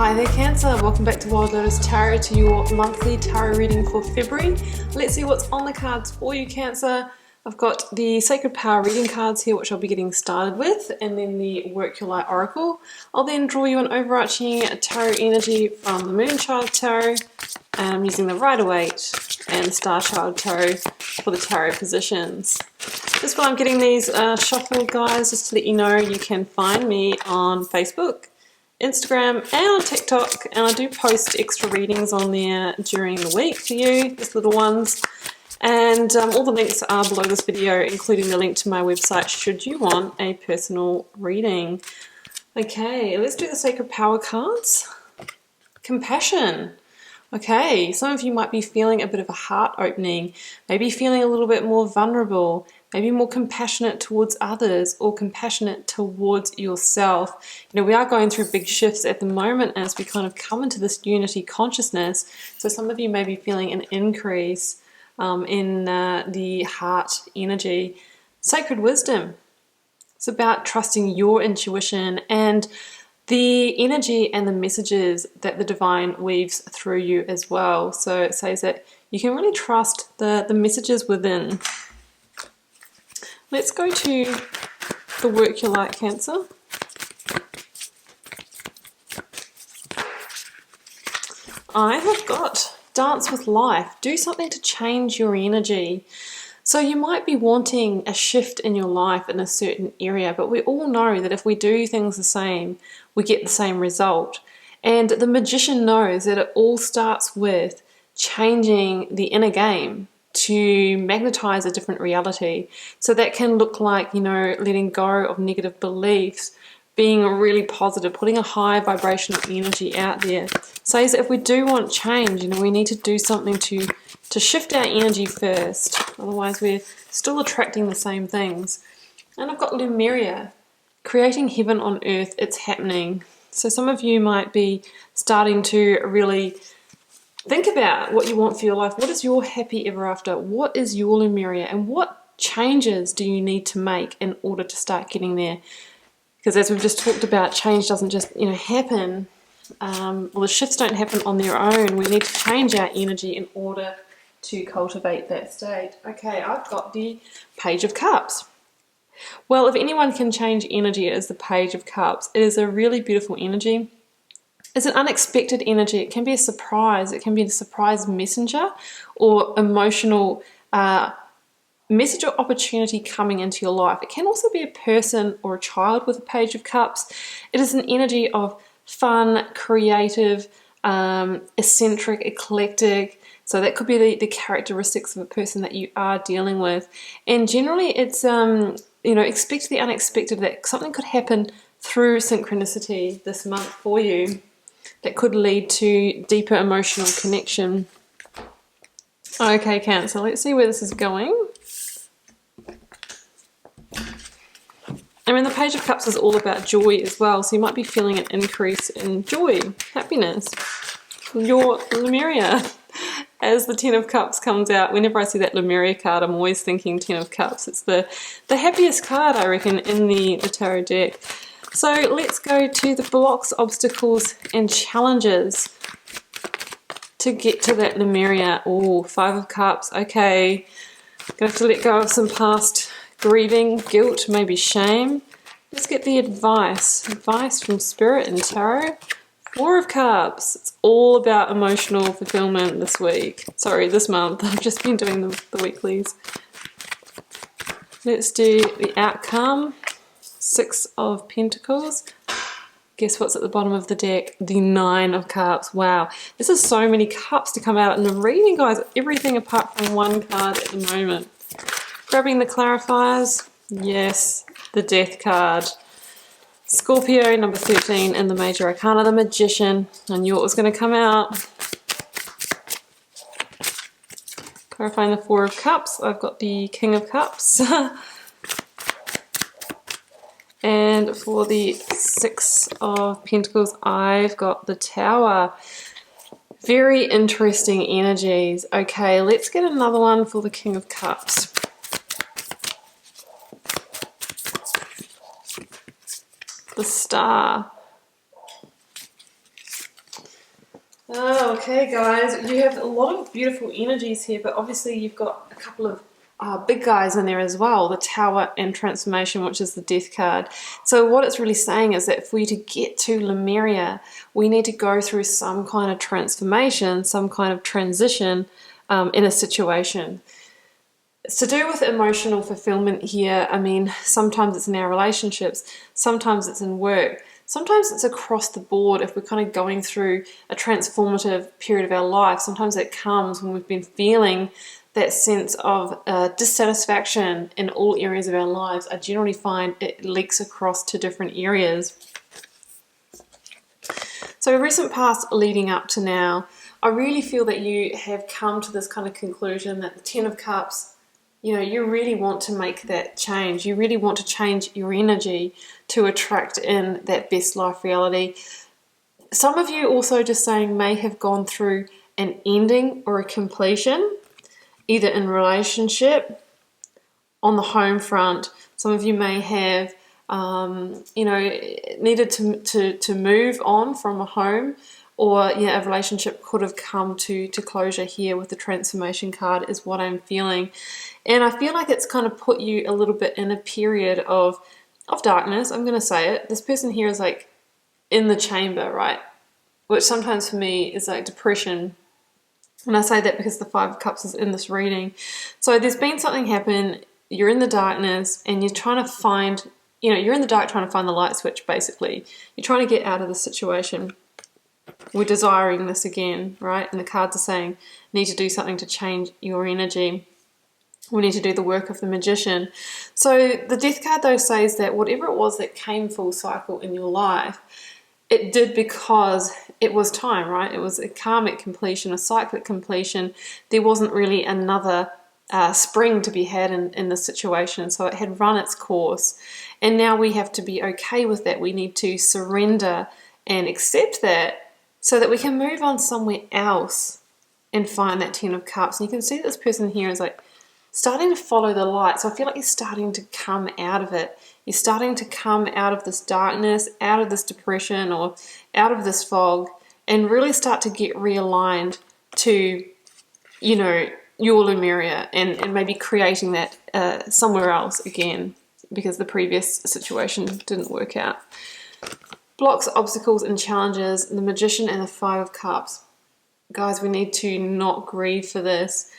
Hi there Cancer, welcome back to Wild Lotus Tarot, to your monthly tarot reading for February. Let's see what's on the cards for you Cancer. I've got the Sacred Power reading cards here which I'll be getting started with, and then the Work Your Light Oracle. I'll then draw you an overarching tarot energy from the Moonchild Tarot, using the Rider-Waite and the Star Child Tarot for the tarot positions. Just while I'm getting these shuffled guys, just to let you know you can find me on Facebook, Instagram and on TikTok, and I do post extra readings on there during the week for you, just little ones. And all the links are below this video, including the link to my website should you want a personal reading. Okay, let's do the Sacred Power cards. Compassion. Okay, some of you might be feeling a bit of a heart opening, maybe feeling a little bit more vulnerable, maybe more compassionate towards others or compassionate towards yourself. You know, we are going through big shifts at the moment as we kind of come into this unity consciousness. So some of you may be feeling an increase in the heart energy. Sacred wisdom. It's about trusting your intuition and the energy and the messages that the divine weaves through you as well. So it says that you can really trust the messages within. Let's go to the Work Your Light, Cancer. I have got Dance with Life. Do something to change your energy. So you might be wanting a shift in your life in a certain area, but we all know that if we do things the same, we get the same result. And the Magician knows that it all starts with changing the inner game to magnetize a different reality. So that can look like, you know, letting go of negative beliefs, being really positive, putting a high vibrational energy out there. Says that if we do want change, you know, we need to do something to shift our energy first. Otherwise we're still attracting the same things. And I've got Lemuria, creating heaven on earth. It's happening. So some of you might be starting to really think about what you want for your life. What is your happy ever after? What is your Lemuria? And what changes do you need to make in order to start getting there? Because as we've just talked about, change doesn't just, you know, happen. Well, the shifts don't happen on their own. We need to change our energy in order to cultivate that state. Okay, I've got the Page of Cups. Well, if anyone can change energy, it is the Page of Cups. It is a really beautiful energy. It's an unexpected energy. It can be a surprise. It can be a surprise messenger or emotional message or opportunity coming into your life. It can also be a person or a child with a Page of Cups. It is an energy of fun, creative, eccentric, eclectic. So that could be the characteristics of a person that you are dealing with. And generally it's, you know, expect the unexpected, that something could happen through synchronicity this month for you that could lead to deeper emotional connection. Okay, Cancer, let's see where this is going. I mean, the Page of Cups is all about joy as well, so you might be feeling an increase in joy, happiness. Your Lemuria. As the Ten of Cups comes out, whenever I see that Lemuria card, I'm always thinking Ten of Cups. It's the happiest card, I reckon, in the tarot deck. So let's go to the blocks, obstacles, and challenges to get to that Lemuria. Oh, Five of Cups. Okay, gonna have to let go of some past grieving, guilt, maybe shame. Let's get the advice from Spirit and Tarot. Four of Cups. It's all about emotional fulfillment this week. Sorry, this month. I've just been doing the weeklies. Let's do the outcome. Six of Pentacles. Guess what's at the bottom of the deck? The Nine of Cups. Wow. This is so many cups to come out in the reading, guys. Everything apart from one card at the moment. Grabbing the clarifiers. Yes, the Death card. Scorpio, number 13 in the Major Arcana, the Magician. I knew it was going to come out. Clarifying the Four of Cups, I've got the King of Cups. And for the Six of Pentacles, I've got the Tower. Very interesting energies. Okay, let's get another one for the King of Cups. The Star. Oh, okay, guys. You have a lot of beautiful energies here, but obviously you've got a couple of big guys in there as well, the Tower and Transformation, which is the Death card. So what it's really saying is that for you to get to Lemuria, we need to go through some kind of transformation, some kind of transition in a situation. It's to do with emotional fulfillment here. I mean, sometimes it's in our relationships, sometimes it's in work, sometimes it's across the board if we're kind of going through a transformative period of our life. Sometimes it comes when we've been feeling that sense of dissatisfaction in all areas of our lives. I generally find it leaks across to different areas. So recent past leading up to now, I really feel that you have come to this kind of conclusion that the Ten of Cups, you know, you really want to make that change. You really want to change your energy to attract in that best life reality. Some of you also, just saying, may have gone through an ending or a completion, either in relationship, on the home front. Some of you may have, needed to move on from a home, or a relationship could have come to closure here with the Transformation card is what I'm feeling. And I feel like it's kind of put you a little bit in a period of darkness. I'm going to say it. This person here is like in the chamber, right? Which sometimes for me is like depression. And I say that because the Five of Cups is in this reading. So there's been something happen. You're in the darkness and you're trying to find, you're in the dark trying to find the light switch, basically. You're trying to get out of the situation. We're desiring this again, right? And the cards are saying, need to do something to change your energy. We need to do the work of the Magician. So the Death card, though, says that whatever it was that came full cycle in your life, it did because it was time, right? It was a karmic completion, a cyclic completion. There wasn't really another spring to be had in the situation. So it had run its course. And now we have to be okay with that. We need to surrender and accept that so that we can move on somewhere else and find that Ten of Cups. And you can see that this person here is like starting to follow the light. So I feel like you're starting to come out of it. You're starting to come out of this darkness, out of this depression, or out of this fog, and really start to get realigned to, your Lemuria, and maybe creating that somewhere else again, because the previous situation didn't work out. Blocks, obstacles, and challenges, the Magician and the Five of Cups. Guys, we need to not grieve for this.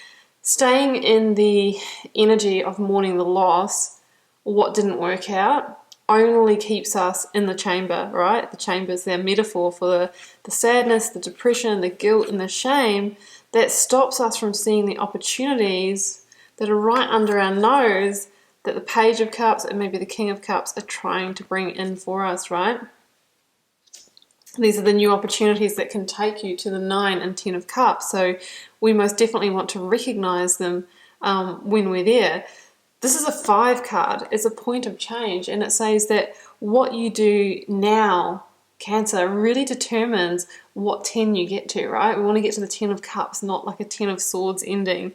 Staying in the energy of mourning the loss, what didn't work out, only keeps us in the chamber, right? The chamber is their metaphor for the sadness, the depression, the guilt, and the shame that stops us from seeing the opportunities that are right under our nose that the Page of Cups and maybe the King of Cups are trying to bring in for us, right? These are the new opportunities that can take you to the Nine and Ten of Cups. So we most definitely want to recognize them when we're there. This is a 5 card. It's a point of change. And it says that what you do now, Cancer, really determines what 10 you get to, right? We want to get to the 10 of Cups, not like a 10 of Swords ending.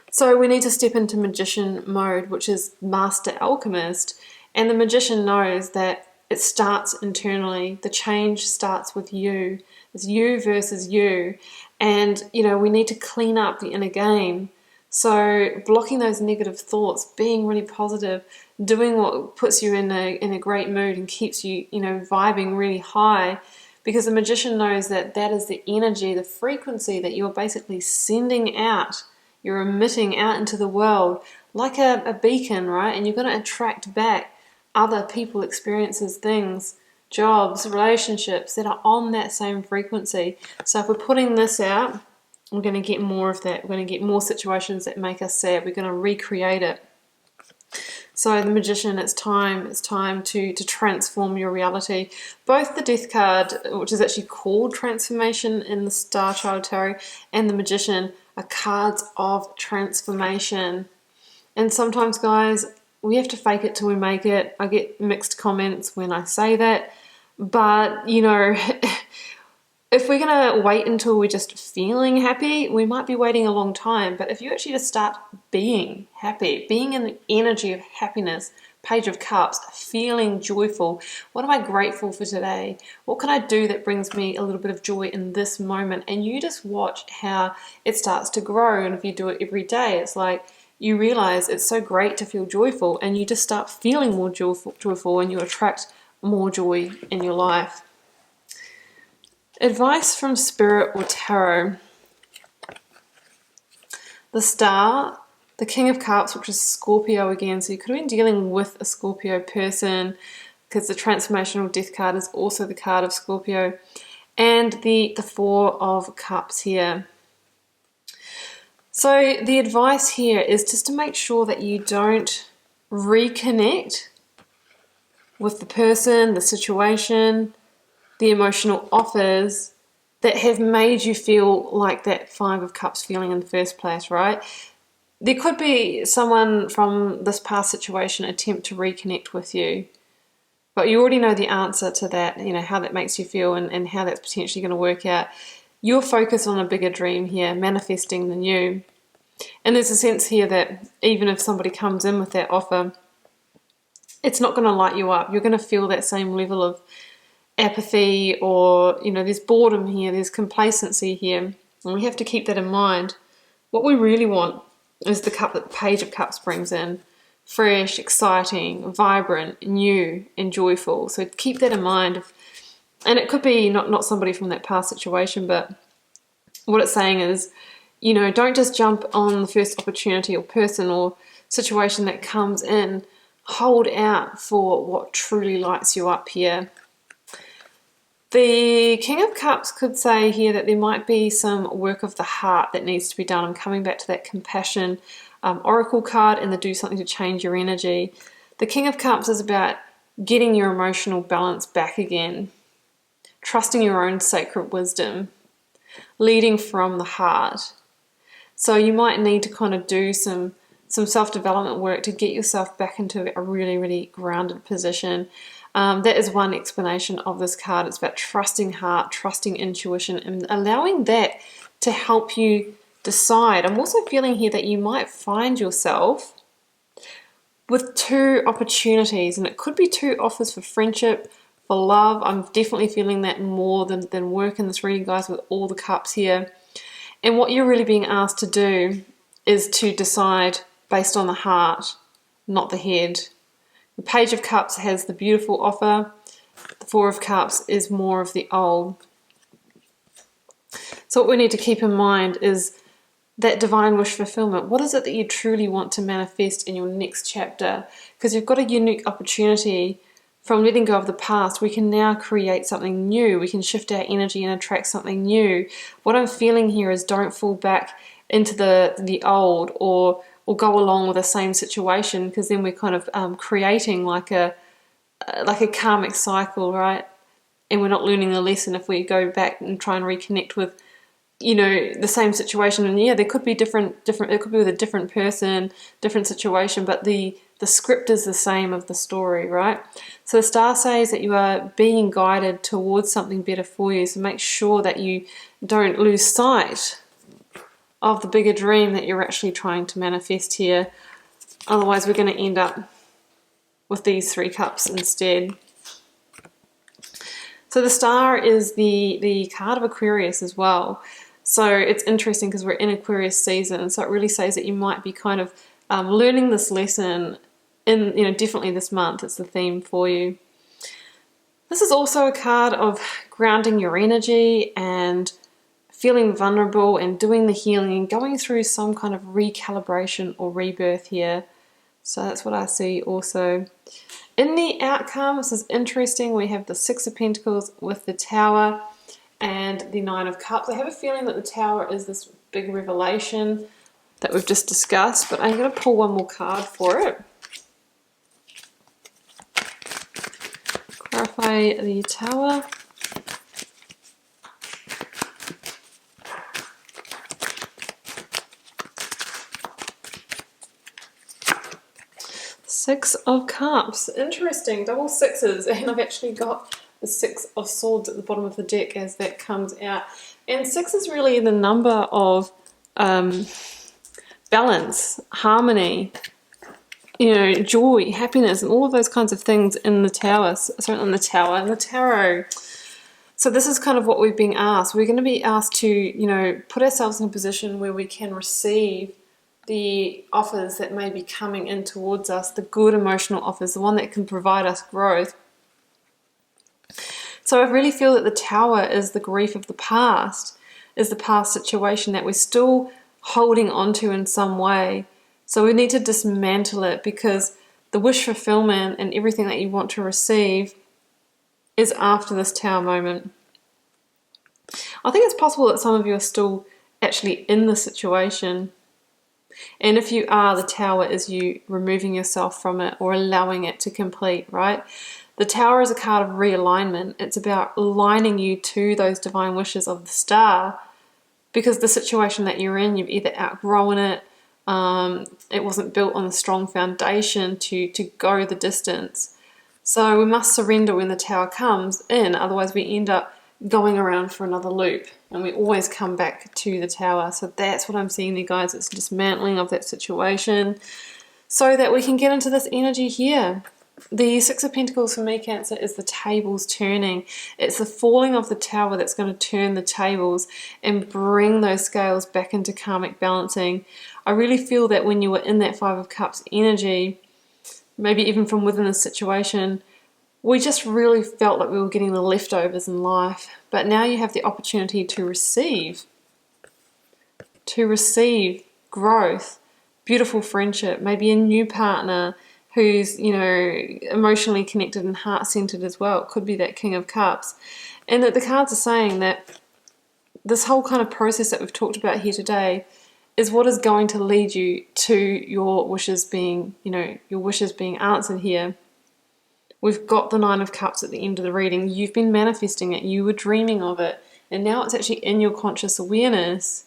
So we need to step into Magician mode, which is Master Alchemist. And the Magician knows that it starts internally. The change starts with you. It's you versus you. And, we need to clean up the inner game. So blocking those negative thoughts, being really positive, doing what puts you in a great mood and keeps you, vibing really high. Because the Magician knows that that is the energy, the frequency that you're basically sending out. You're emitting out into the world like a beacon, right? And you're going to attract back other people, experiences, things, jobs, relationships that are on that same frequency. So if we're putting this out, we're going to get more of that. We're going to get more situations that make us sad. We're going to recreate it. So the Magician, it's time to transform your reality. Both the Death card, which is actually called Transformation in the Star Child Tarot, and the Magician are cards of transformation. And sometimes, guys, we have to fake it till we make it. I get mixed comments when I say that. But, if we're going to wait until we're just feeling happy, we might be waiting a long time. But if you actually just start being happy, being in the energy of happiness, Page of Cups, feeling joyful. What am I grateful for today? What can I do that brings me a little bit of joy in this moment? And you just watch how it starts to grow. And if you do it every day, it's like you realize it's so great to feel joyful, and you just start feeling more joyful, and you attract more joy in your life. Advice from Spirit or Tarot. The Star, the King of Cups, which is Scorpio again. So you could have been dealing with a Scorpio person, because the transformational death card is also the card of Scorpio. And the Four of Cups here. So the advice here is just to make sure that you don't reconnect with the person, the situation, the emotional offers that have made you feel like that Five of Cups feeling in the first place, right? There could be someone from this past situation attempt to reconnect with you, but you already know the answer to that, you know, how that makes you feel and how that's potentially going to work out. You're focused on a bigger dream here, manifesting the new. And there's a sense here that even if somebody comes in with that offer, it's not going to light you up. You're going to feel that same level of apathy, or, you know, there's boredom here, there's complacency here. And we have to keep that in mind. What we really want is the cup that the Page of Cups brings in. Fresh, exciting, vibrant, new, and joyful. So keep that in mind. And it could be not somebody from that past situation, but what it's saying is, you know, don't just jump on the first opportunity or person or situation that comes in. Hold out for what truly lights you up here. The King of Cups could say here that there might be some work of the heart that needs to be done. I'm coming back to that compassion oracle card and the do something to change your energy. The King of Cups is about getting your emotional balance back again, trusting your own sacred wisdom, leading from the heart. So you might need to kind of do some self-development work to get yourself back into a really, really grounded position. That is one explanation of this card. It's about trusting heart, trusting intuition, and allowing that to help you decide. I'm also feeling here that you might find yourself with two opportunities, and it could be two offers for friendship, for love. I'm definitely feeling that more than work in this reading, guys, with all the cups here. And what you're really being asked to do is to decide based on the heart, not the head. The Page of Cups has the beautiful offer. The Four of Cups is more of the old. So what we need to keep in mind is that divine wish fulfillment. What is it that you truly want to manifest in your next chapter? Because you've got a unique opportunity. From letting go of the past, we can now create something new. We can shift our energy and attract something new. What I'm feeling here is don't fall back into the old or go along with the same situation, because then we're kind of creating like a karmic cycle, right? And we're not learning the lesson if we go back and try and reconnect with, you know, the same situation. And yeah, there could be different. It could be with a different person, different situation, but the script is the same of the story, right? So the star says that you are being guided towards something better for you. So make sure that you don't lose sight of the bigger dream that you're actually trying to manifest here. Otherwise, we're going to end up with these three cups instead. So the star is the card of Aquarius as well. So it's interesting because we're in Aquarius season. So it really says that you might be kind of learning this lesson in, you know, definitely this month. It's the theme for you. This is also a card of grounding your energy and feeling vulnerable and doing the healing and going through some kind of recalibration or rebirth here. So that's what I see also. In the outcome, this is interesting. We have the Six of Pentacles with the Tower and the Nine of Cups. I have a feeling that the Tower is this big revelation that we've just discussed, but I'm going to pull one more card for it. Clarify the Tower. Six of Cups. Interesting. Double sixes. And I've actually got the Six of Swords at the bottom of the deck as that comes out. And six is really the number of balance, harmony, you know, joy, happiness, and all of those kinds of things in the Tower. Sorry, in the Tower, in the Tarot. So this is kind of what we're being asked. We're going to be asked to, you know, put ourselves in a position where we can receive the offers that may be coming in towards us, the good emotional offers, the one that can provide us growth. So I really feel that the Tower is the grief of the past, is the past situation that we're still holding on to in some way. So we need to dismantle it, because the wish fulfillment and everything that you want to receive is after this Tower moment. I think it's possible that some of you are still actually in the situation. And if you are, the Tower is you removing yourself from it or allowing it to complete, right? The Tower is a card of realignment. It's about aligning you to those divine wishes of the star, because the situation that you're in, you've either outgrown it, it wasn't built on a strong foundation to go the distance. So we must surrender when the Tower comes in, otherwise we end up going around for another loop, and we always come back to the Tower. So that's what I'm seeing there, guys. It's dismantling of that situation so that we can get into this energy here. The Six of Pentacles for me, Cancer, is the tables turning. It's the falling of the Tower that's going to turn the tables and bring those scales back into karmic balancing. I really feel that when you were in that Five of Cups energy, maybe even from within the situation, we just really felt like we were getting the leftovers in life. But now you have the opportunity to receive growth, beautiful friendship, maybe a new partner who's, you know, emotionally connected and heart-centered as well. It could be that King of Cups. And that the cards are saying that this whole kind of process that we've talked about here today is what is going to lead you to your wishes being, you know, your wishes being answered here. We've got the Nine of Cups at the end of the reading. You've been manifesting it. You were dreaming of it. And now it's actually in your conscious awareness.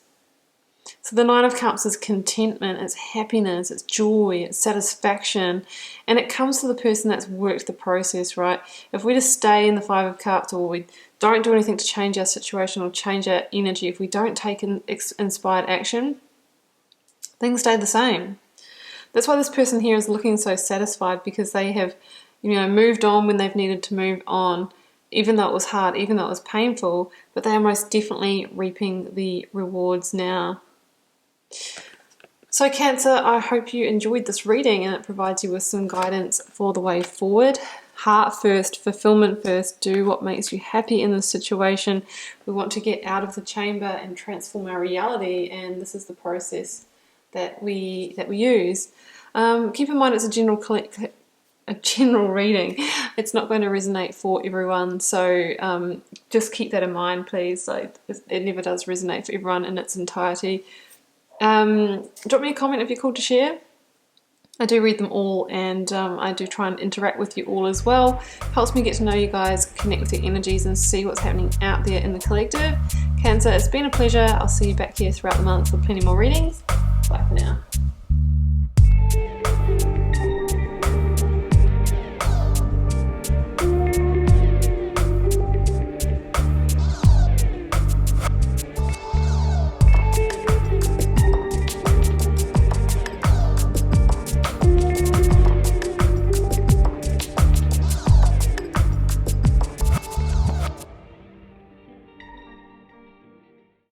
So the Nine of Cups is contentment, it's happiness, it's joy, it's satisfaction. And it comes to the person that's worked the process, right? If we just stay in the Five of Cups, or we don't do anything to change our situation or change our energy, if we don't take inspired action, things stay the same. That's why this person here is looking so satisfied, because they have, you know, moved on when they've needed to move on, even though it was hard, even though it was painful, but they are most definitely reaping the rewards now. So Cancer, I hope you enjoyed this reading and it provides you with some guidance for the way forward. Heart first, fulfillment first, do what makes you happy in this situation. We want to get out of the chamber and transform our reality, and this is the process that we use. Keep in mind it's a general reading. It's not going to resonate for everyone, so just keep that in mind, please. Like, it never does resonate for everyone in its entirety. Drop me a comment if you're called to share. I do read them all, and I do try and interact with you all as well. Helps me get to know you guys, connect with your energies, and see what's happening out there in the collective. Cancer, it's been a pleasure. I'll see you back here throughout the month with plenty more readings. Bye for now.